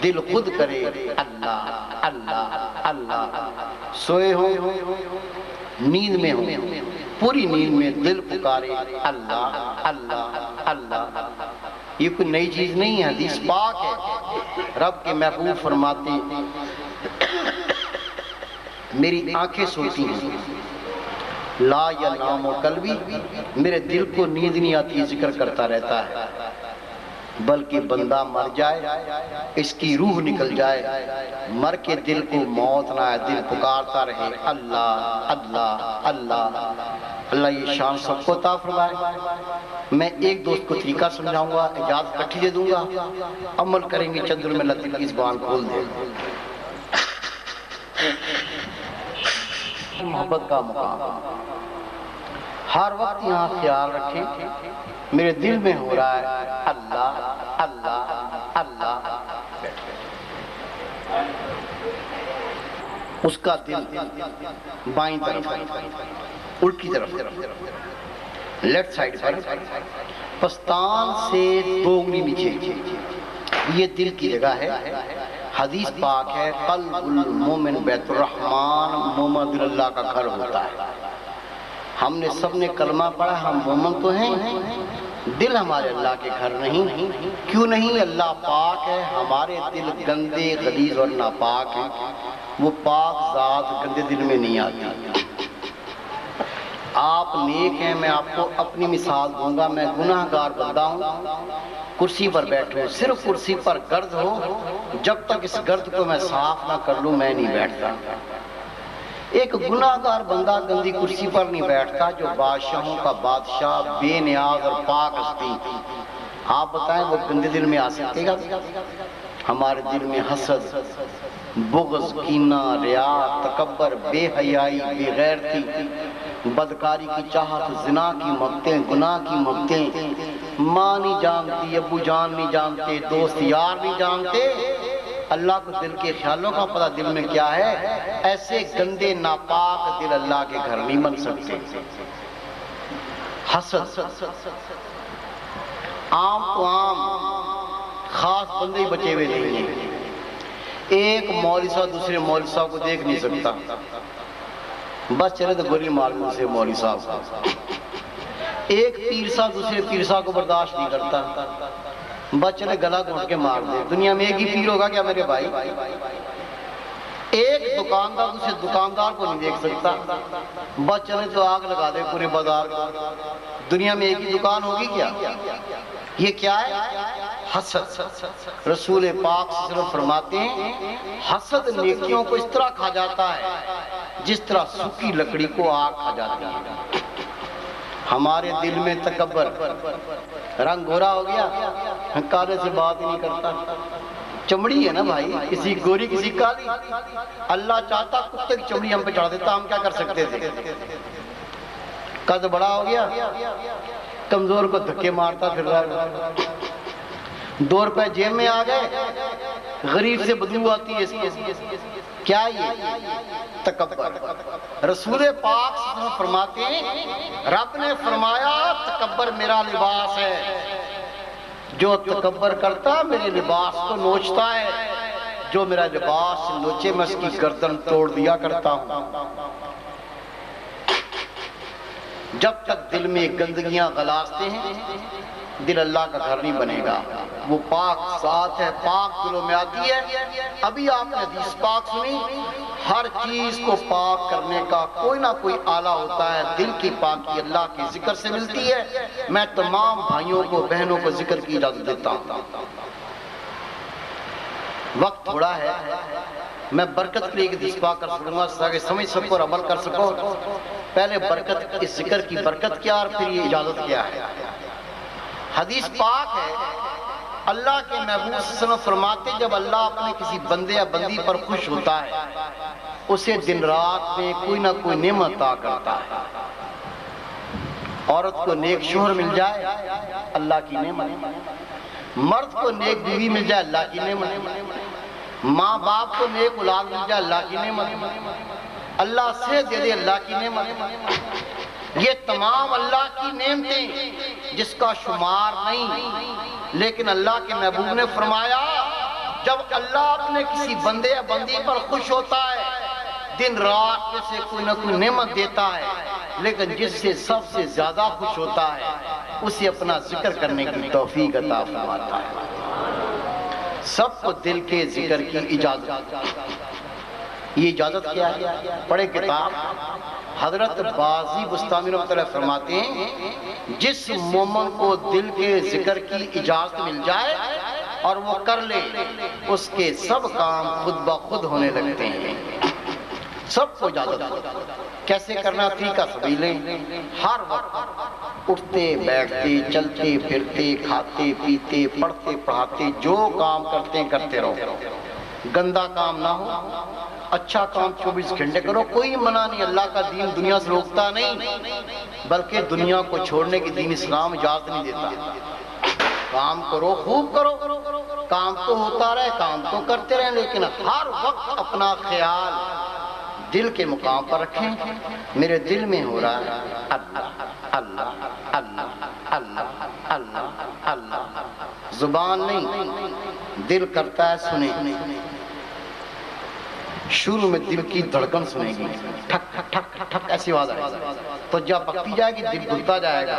دل خود کرے اللہ اللہ اللہ، سوئے ہو نیند میں ہو پوری نیند میں دل پکارے اللہ اللہ اللہ۔ یہ کوئی نئی چیز نہیں ہے، حدیث پاک ہے۔ رب کے محبوب فرماتے ہیں میری آنکھیں سوتی ہیں لا ینام قلبی، میرے دل کو نیند نہیں آتی، ذکر کرتا رہتا ہے، بلکہ بندہ مر جائے اس کی روح نکل جائے، مر کے دل کو موت نہ آئے، دل پکارتا رہے اللہ اللہ اللہ۔ اللہ یہ شان سب کو عطا فرمائے۔ میں ایک دوست کو طریقہ سمجھاؤں گا، اجازت کٹھی دے دوں گا، عمل کریں گے، چند دنوں میں اللہ دل کی زبان کھول دے۔ محبت کا مقام ہر وقت یہاں خیال رکھیں، میرے دل میں ہو رہا ہے اللہ اللہ اللہ۔ اس کا دل بائیں طرف الٹی طرف لیفٹ سائڈ پر، پستان سے 2 انگلی نیچے، یہ دل کی جگہ ہے۔ حدیث پاک ہے قلب المومن بیت الرحمن، مومن دل اللہ کا گھر ہوتا ہے۔ ہم نے سب نے کلمہ پڑھا، ہم مومن تو ہیں، دل ہمارے اللہ کے گھر نہیں۔ کیوں نہیں؟ اللہ پاک ہے، ہمارے دل گندے غلیظ اور ناپاک ہیں، وہ پاک ذات گندے دل میں نہیں آتی۔ آپ نیک ہیں، میں آپ کو اپنی مثال دوں گا، میں گناہ گار بندہ ہوں، کرسی پر بیٹھے ہوں، صرف کرسی پر گرد ہو، جب تک اس گرد کو میں صاف نہ کر لوں میں نہیں بیٹھتا۔ ایک گناہ گار بندہ گندی کرسی پر نہیں بیٹھتا، جو بادشاہوں کا بادشاہ، بے نیاز اور پاک ہستی، آپ بتائیں وہ گندے دل میں آ سکے گا؟ ہمارے دل میں حسد، بغض، کینہ، ریا، تکبر، بے حیائی، بے غیرتی، بدکاری کی چاہت، زنا کی محبتیں، گناہ کی محبتیں، ماں نہیں جانتی، ابو جان نہیں جانتے، دوست یار نہیں جانتے، اللہ کو دل کے خیالوں کا پتہ دل میں کیا ہے۔ ایسے گندے ناپاک دل اللہ کے گھر نہیں بن سکتے۔ حسد عام تو عام، خاص بندے ہی بچے ہوئے نہیں ہیں۔ ایک مولوی صاحب دوسرے مولوی صاحب کو دیکھ نہیں سکتا، بس چلے تو گولی مار لوں سے مولوی صاحب۔ ایک پیر صاحب دوسرے پیر صاحب کو برداشت نہیں کرتا، بس چلے گلا گھونٹ کے مار دے۔ دنیا میں ایک ہی پیر ہوگا کیا میرے بھائی؟ ایک دکاندار دوسرے دکاندار کو نہیں دیکھ سکتا، بس چلے تو آگ لگا دے پورے بازار۔ دنیا میں ایک ہی دکان ہوگی کیا؟ یہ کیا ہے؟ حسد۔ رسول پاک صلی اللہ علیہ وسلم فرماتے ہیں حسد نیکیوں کو اس طرح کھا جاتا ہے جس طرح سوکھی لکڑی کو آگ کھا جاتی ہے۔ ہمارے دل میں تکبر، رنگ گورا ہو گیا، کالے سے بات ہی نہیں کرتا، چمڑی ہے نا بھائی، کسی گوری کسی کالی، اللہ چاہتا کتے کی چمڑی ہم پہ چڑھا دیتا، ہم کیا کر سکتے تھے؟ قد بڑا ہو گیا، کمزور کو دھکے مارتا پھر رہا، 2 روپے جیب میں آ گئے، غریب سے بدبو آتی ہے اس کی، کیا یہ؟ تکبر۔ رسول پاک صلی اللہ علیہ وسلم فرماتے ہیں رب نے فرمایا تکبر میرا لباس ہے، جو تکبر کرتا میرے لباس کو نوچتا ہے، جو میرا لباس نوچے میں اس کی گردن توڑ دیا کرتا ہوں۔ جب تک دل میں گندگیاں غلازتے ہیں دل اللہ کا گھر نہیں بنے گا۔ وہ پاک ذات ہے، پاک دلوں میں آتی ہے۔ ابھی آپ نے حدیث پاک سنی، ہر چیز کو پاک کرنے کا کوئی نہ کوئی آلہ ہوتا ہے، دل کی پاکی اللہ کے ذکر سے ملتی ہے۔ میں تمام بھائیوں کو بہنوں کو ذکر کی اجازت دیتا ہوں۔ وقت تھوڑا ہے، میں برکت کے لیے ایک حدیث پاک کر سکوں گا تاکہ سمجھ سکو اور عمل کر سکو۔ پہلے برکت اس ذکر کی برکت کیا اور پھر یہ اجازت کیا ہے۔ حدیث پاک ہے اللہ کے محبوب صلی اللہ علیہ وسلم فرماتے جب اللہ اپنے کسی بندے یا بندی پر خوش ہوتا ہے اسے دن رات میں کوئی نہ کوئی نعمت عطا کرتا ہے۔ عورت کو نیک شوہر مل جائے اللہ کی نعمت، مرد کو نیک بیوی مل جائے اللہ کی نعمت، ماں باپ کو نیک اولاد مل جائے اللہ کی نعمت، اللہ سے دے دے اللہ کی نعمت۔ یہ تمام اللہ کی نعمتیں جس کا شمار نہیں، لیکن اللہ کے محبوب نے فرمایا جب اللہ اپنے کسی بندے یا بندی پر خوش ہوتا ہے دن رات میں سے کوئی نہ کوئی نعمت دیتا ہے، لیکن جس سے سب سے زیادہ خوش ہوتا ہے اسے اپنا ذکر کرنے کی توفیق عطا فرماتا ہے۔ سب کو دل کے ذکر کی اجازت، یہ اجازت کیا ہے؟ پڑھے کتاب، حضرت بازی بستامی رحمۃ اللہ فرماتے ہیں جس مومن کو دل کے ذکر کی اجازت مل جائے اور وہ کر لے، اس کے سب کام خود بخود ہونے لگتے ہیں۔ سب کو اجازت ہو، کیسے کرنا طریقہ سبیلیں، ہر وقت اٹھتے بیٹھتے چلتے پھرتے کھاتے پیتے پڑھتے پڑھاتے جو کام کرتے ہیں کرتے رہو، گندا کام نہ ہو، اچھا کام 24 گھنٹے کرو، کوئی منع نہیں، اللہ کا دین دنیا سے روکتا نہیں، بلکہ دنیا کو چھوڑنے کی دین اسلام اجازت نہیں دیتا۔ کام کرو، خوب کرو، کام تو ہوتا رہے، کام تو کرتے رہیں، لیکن ہر وقت اپنا خیال دل کے مقام پر رکھیں، میرے دل میں ہو رہا ہے اللہ اللہ اللہ اللہ اللہ اللہ، زبان نہیں، دل کرتا ہے سنیں، شروع میں دل کی دھڑکن سنے گی، ٹھک ٹھک ٹھک ٹھک ایسی آواز آئے گی، تو جب پکتی جائے گی دل گھلتا جائے گا،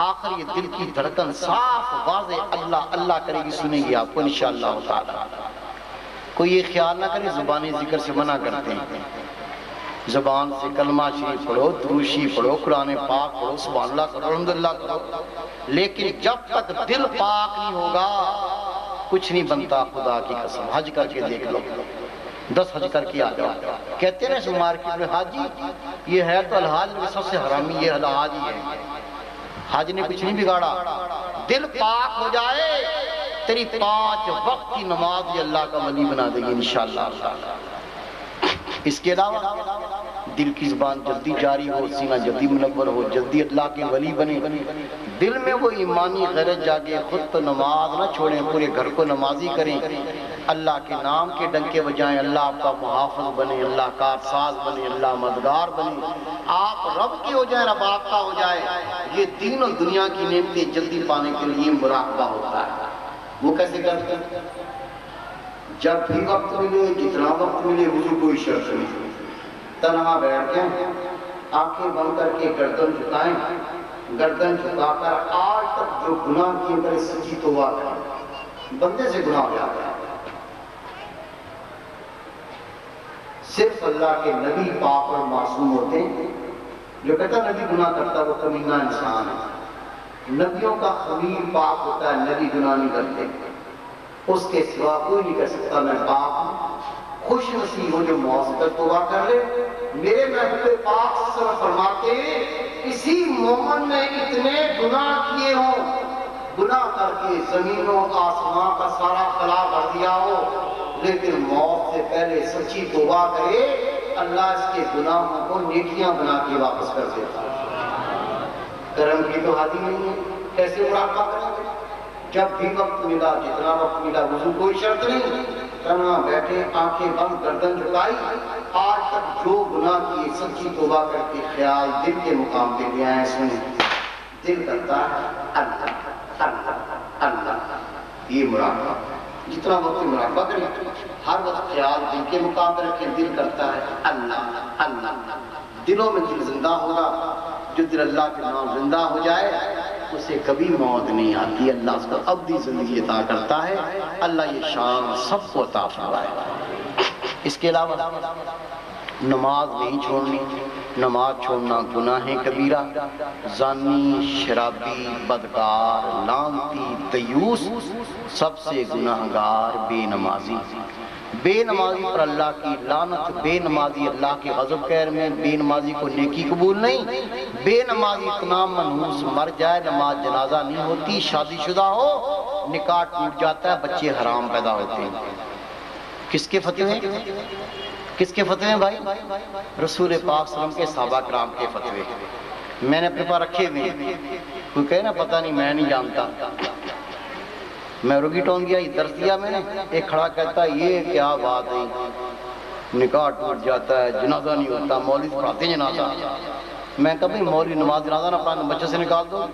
آخر یہ دل کی دھڑکن صاف واضح اللہ اللہ کرے گی، سنے گی آپ کو انشاءاللہ تعالی۔ کوئی یہ خیال نہ کرے زبانی ذکر سے منع کرتے ہیں، زبان سے کلمہ شریف پڑھو، درود شریف پڑھو، قرآن پاک پڑھو، سبحان اللہ کرو، الحمدللہ کرو، لیکن جب تک دل پاک نہیں ہوگا کچھ نہیں بنتا۔ خدا کی قسم حج کر کے دیکھ لو، 10 حج کر کے آ جاؤ، کہتے ہیں نا مارکیٹ میں حاجی یہ ہے تو الحاج میں سب سے حرامی یہ الحاج ہی ہے، حاج نے کچھ نہیں بگاڑا، دل پاک ہو جائے تیری 5 وقت کی نماز یہ اللہ کا ولی بنا دے گی انشاءاللہ۔ اس کے علاوہ دل کی زبان جلدی جاری ہو، سینہ جلدی منور ہو، جلدی اللہ کے ولی بنے، دل میں وہ ایمانی غیرت جاگے، خود تو نماز نہ چھوڑیں، پورے گھر کو نمازی کریں، اللہ کے نام کے ڈنکے بجائیں، اللہ آپ کا محافظ بنے، اللہ کا ساز بنے، اللہ مددگار بنے، آپ رب کی ہو جائیں، رب آپ کا ہو جائے۔ یہ دین اور دنیا کی نعمتیں جلدی پانے کے لیے مراقبہ ہوتا ہے۔ وہ کیسے کرتے ہیں؟ جب بھی وقت ملے، جتنا وقت ملے، وضو کوئی شرط نہیں، تنہا بیٹھ جائیں، آنکھیں بند کر کے گردن جھکائیں، گردن جھکا کر آج تک جو گناہ کیے کرے سچی توبہ کریں، بندے سے گناہ ہو جاتا ہے۔ صرف اللہ کے نبی پاک اور معصوم ہوتے ہیں، جو کہتا نبی گناہ کرتا وہ کمینہ انسان ہے، نبیوں کا خمیر پاک ہوتا ہے، نبی گناہ نہیں کرتے، اس کے سوا کوئی نہیں کر سکتا میں پاک ہوں، خوش نصیب ہو جو موت سے توبہ کر لے۔ میرے محبوب پاک صلی اللہ علیہ وسلم فرماتے ہیں کسی مومن نے اتنے گناہ کیے ہوں، گناہ کر کے زمین و آسمان کا سارا خلا کر دیا ہو، لیکن موت سے پہلے سچی توبہ کرے، اللہ اس کے گناہوں کو نیکیاں بنا کے واپس کر دیتا ہے۔ کرم کی تو حد ہی نہیں ہے، کیسے مراقبہ کریں گے؟ جب بھی وقت ملا، جتنا وقت ملا، وضو کوئی شرط نہیں، تنہا بیٹھے، آنکھیں بند، گردن جھکائی، آج تک جو گناہ کیے سچی توبہ کر کے خیال دل کے مقام پہ لے آئے، سنیں دل کرتا ہے اللہ اللہ اللہ، یہ مراقبہ، جتنا وقت مراقبہ کریں، ہر وقت خیال دل کے مقام پہ رکھیں، دل کرتا ہے اللہ اللہ، دلوں میں دل زندہ ہوگا، جو دل اللہ کے نام زندہ ہو جائے اسے کبھی موت نہیں آتی، اللہ اس کو ابدی زندگی عطا کرتا ہے، اللہ یہ شان سب کو عطا فرمائے۔ اس کے علاوہ نماز نہیں چھوڑنی، نماز چھوڑنا گناہ کبیرہ، زانی، شرابی، بدکار، لعنتی، دیوس، سب سے گناہگار بے نمازی، بے نمازی پر اللہ کی لعنت، بے نمازی اللہ کے غضب کہر میں، بے نمازی کو نیکی قبول نہیں، بے نمازی اتنا منحوس مر جائے نماز جنازہ نہیں ہوتی، شادی شدہ ہو نکاح ٹوٹ جاتا ہے، بچے حرام پیدا ہوتے ہیں۔ کس کے فتوے؟ کس کے فتوے بھائی؟ رسول پاک صلی اللہ علیہ وسلم کے صحابہ کرام کے فتوے، میں نے اپنے پاس رکھے ہوئے ہیں، کوئی کہے نا پتہ نہیں میں نہیں جانتا، میں روگی ٹون گیا، یہ درس دیا میں نے، ایک کھڑا کہتا ہے یہ کیا بات ہے، نکاح ٹوٹ جاتا ہے، جنازہ نہیں ہوتا، مولوی پڑھاتے ہیں جنازہ، میں کہا بھئی مولوی نماز جنازہ نہ پڑھانا، بچے سے نکال دو،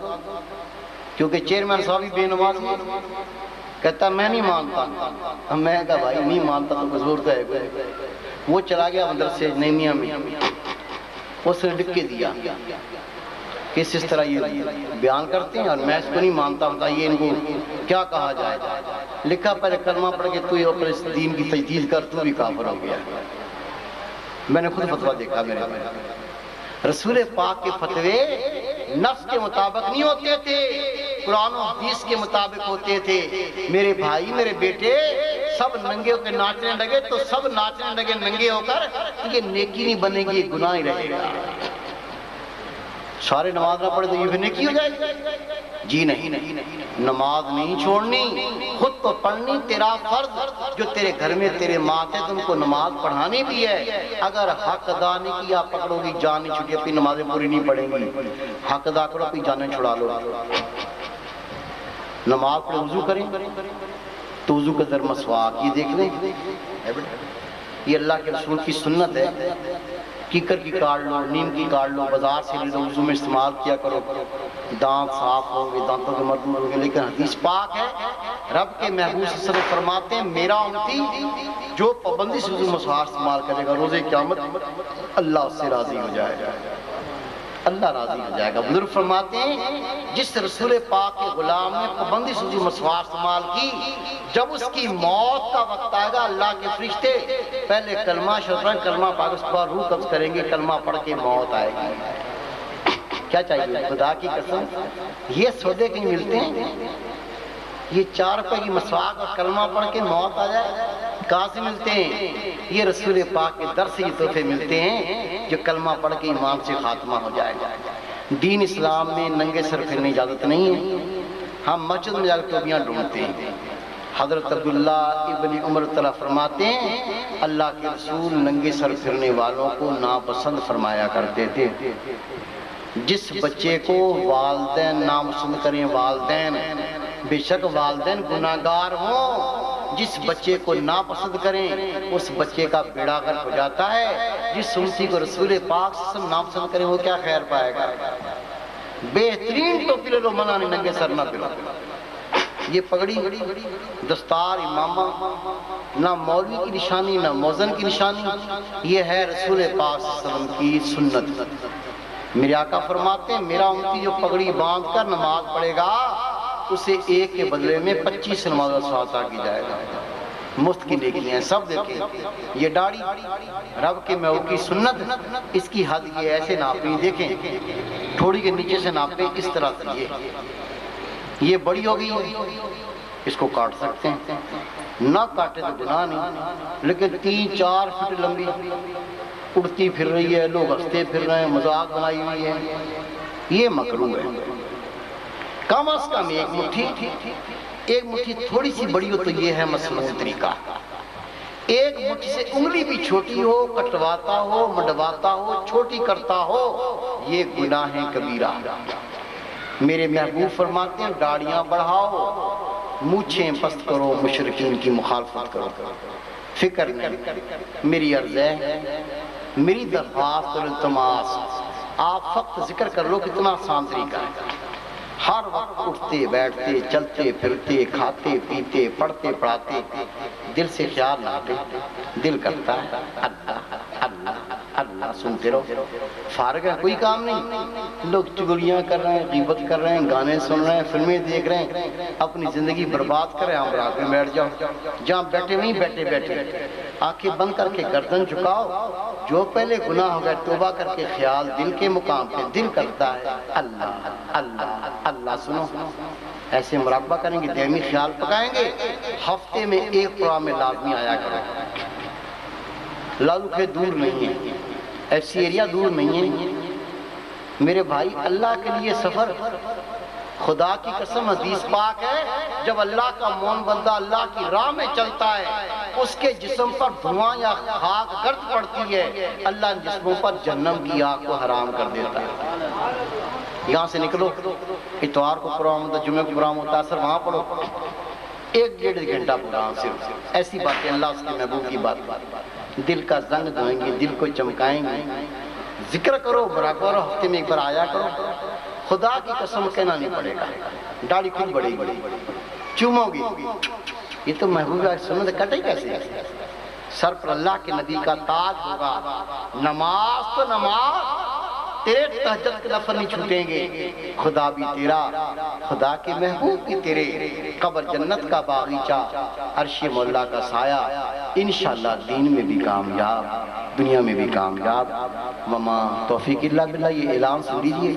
کیونکہ چیئرمین صاحب بھی بے نماز ہیں، کہتا میں نہیں مانتا. میں کہا بھائی نہیں مانتا تو حضور تو ہے کوئی. وہ چلا گیا مدرسے نیمیا میں, اس نے لکھ کے دیا کہ اس طرح یہ بیان کرتے ہیں اور میں اس کو نہیں مانتا, بتائیے ان کو کیا کہا جائے. لکھا پہلے کلمہ پڑھ کے تو اپنے اس دین کی تجدید کر, تو بھی کافر ہو گیا. میں نے خود فتویٰ دیکھا میرے بھائی. رسول پاک کے فتوے نفس کے مطابق نہیں ہوتے تھے, قرآن و حدیث کے مطابق ہوتے تھے. میرے بھائی میرے بیٹے سب ننگے ہو کے ناچنے لگے تو سب ناچنے لگے ننگے ہو کر, یہ نیکی نہیں بنے گی, یہ گناہ ہی رہے گا. سارے نماز نہ پڑھے تو یہ بھی نیکی ہو جائے گی؟ جی نہیں, نماز نہیں چھوڑنی, خود تو پڑھنی تیرا فرض. جو تیرے گھر میں تیرے ماں تھے تم کو نماز پڑھانی بھی ہے. اگر حق ادا نہیں کیا پکڑو گی, جان نہیں چھٹی, اپنی نمازیں پوری نہیں پڑھیں گی. حق ادا کرو, اپنی جانیں چھڑا لو. نماز پڑھ وضو کریں تو وضو کا در مسواک, یہ دیکھ لیں, یہ اللہ کے رسول کی سنت ہے. کیکر کی کاٹ لو, نیم کی کاٹ لو, بازار سے لے لو, وضو میں استعمال کیا کرو. دانت صاف ہوں گے, دانتوں کے مرد ہوں گے. لیکن حدیث پاک ہے, رب کے محبوب صلی اللہ علیہ وسلم فرماتے ہیں میرا امتی جو پابندی سے وضو مسواک استعمال کرے گا روز قیامت اللہ اس سے راضی ہو جائے گا, اللہ راضی ہو جائے گا. بزرگ فرماتے ہیں جس رسول پاک کے غلام نے پابندی سے وضو مسواک استعمال کی, جب اس کی موت کا وقت آئے گا اللہ کے فرشتے پہلے کلمہ شرط کلمہ پاک اس پر روح قبض کریں گے, کلمہ پڑھ کے موت آئے گی. کیا چاہیے خدا کی قسم, یہ سودے کہیں ملتے ہیں؟ یہ 4 روپے کی مسواک اور کلمہ پڑھ کے موت آ جائے, کہاں سے ملتے ہیں؟ یہ رسول پاک کے در سے یہ تحفے ملتے ہیں جو کلمہ پڑھ کے ایمان سے خاتمہ ہو جائے گا. دین اسلام میں ننگے سر پھرنے اجازت نہیں ہے. ہم مسجد میں جا کر ٹوپیاں ڈھونڈتے ہیں. حضرت عبداللہ ابن عمر طلع فرماتے ہیں اللہ کے رسول ننگے سر پھرنے والوں کو ناپسند فرمایا کرتے تھے. جس بچے کو والدین ناپسند کریں, والدین بے شک والدین گناہگار ہوں, جس بچے کو ناپسند کریں اس بچے کا بیڑا غرق ہو جاتا ہے. جس امتی کو رسول پاک صلی اللہ علیہ وسلم ناپسند کریں وہ کیا خیر پائے گا؟ بہترین ٹوپی لے لو, منع نہیں, ننگے سر نہ پھرو. یہ پگڑی دستار امامہ نہ مولوی کی نشانی نہ موذن کی نشانی, یہ ہے رسول پاک صلی اللہ علیہ وسلم کی سنت. میرے آقا فرماتے ہیں میرا امتی جو پگڑی باندھ کر نماز پڑھے گا اسے 1 کے بدلے میں 25 نماز عطا کی جائے گا. مفت کی نیکی ہیں. سب دیکھیں یہ داڑھی رب کے محبوب کی سنت, اس کی حد یہ ایسے ناپیں, دیکھیں تھوڑی کے نیچے سے ناپیں اس طرح سے. یہ بڑی ہوگی اس کو کاٹ سکتے ہیں, نہ کاٹے تو گناہ نہیں. لیکن 3-4 فٹ لمبی اڑتی پھر رہی ہے, لوگ ہنستے پھر رہے ہیں, مذاق بنائی ہوئی ہے, یہ مکروہ ہے. کم از کم ایک مٹھی تھوڑی سی بڑی ہو تو یہ ہے مسنون طریقہ. ایک مٹھی سے انگلی بھی چھوٹی ہو, کٹواتا ہو, منڈواتا ہو, چھوٹی کرتا ہو, یہ گناہ کبیرہ. میرے محبوب فرماتے ہیں داڑیاں بڑھاؤ, مونچھیں پست کرو, مشرکین کی مخالفت کرو. فکر نہیں, میری عرض ہے, میری درخواست اور التماس, آپ فقط ذکر کر لو کتنا آسان طریقہ ہے. ہر وقت اٹھتے بیٹھتے چلتے پھرتے کھاتے پیتے پڑھتے پڑھاتے دل سے خیال لاتے, دل کرتا ہے اللہ اللہ اللہ, سنتے رہو. فارغ ہے, کوئی کام نہیں. لوگ چگلیاں کر رہے ہیں, غیبت کر رہے ہیں, گانے سن رہے ہیں, فلمیں دیکھ رہے ہیں, اپنی زندگی برباد کریں. آپ رات میں بیٹھ جاؤ, جہاں بیٹھے نہیں بیٹھے آنکھیں بند کر کے گردن جھکاؤ. جو پہلے گناہ ہو گئے توبہ کر کے خیال دل کے مقام پہ, دل کرتا ہے اللہ اللہ اللہ. سنو ایسے مراقبہ کریں گے, دائمی خیال پکائیں گے. ہفتے میں 1 پروگرام میں لازمی آیا کرو. لالو کے دور نہیں ہے, ایسی ایریا دور نہیں ہے میرے بھائی. اللہ کے لیے سفر, خدا کی قسم حدیث پاک ہے جب اللہ کا مومن بندہ اللہ کی راہ میں چلتا ہے اس کے جسم پر دھواں یا خاک گرد پڑتی ہے, اللہ ان جسموں پر جہنم کی آگ کو حرام کر دیتا ہے. یہاں سے نکلو, اتوار کو پروگرام ہوتا ہے, جمعہ کو پروگرام ہوتا ہے, سر وہاں پڑھو. 1-1.5 گھنٹہ پروگرام صرف. ایسی باتیں اللہ اس کے محبوب کی بات, دل کا زنگ دھوئیں گے, دل کو چمکائیں گے. ذکر کرو, مراقبہ کرو, ہفتے میں 1 بار آیا کرو. خدا کی قسم کہنا نہیں پڑے گا. داڑھی خود بڑھے گی, چومو گی، یہ تو محبوب سنت کٹے کیسے؟ سر پر اللہ کے نبی کا تاج ہوگا، نماز تو نماز، تیرے تہجد کے نفل نہیں چھوٹیں گے، خدا بھی تیرا، خدا کے محبوب بھی تیرے، قبر جنت کا باغیچہ، عرش مولا کا سایہ، انشاءاللہ دین میں بھی کامیاب، دنیا میں بھی کامیاب۔ مما توفیق اللہ باللہ، یہ اعلان سن لیجئے۔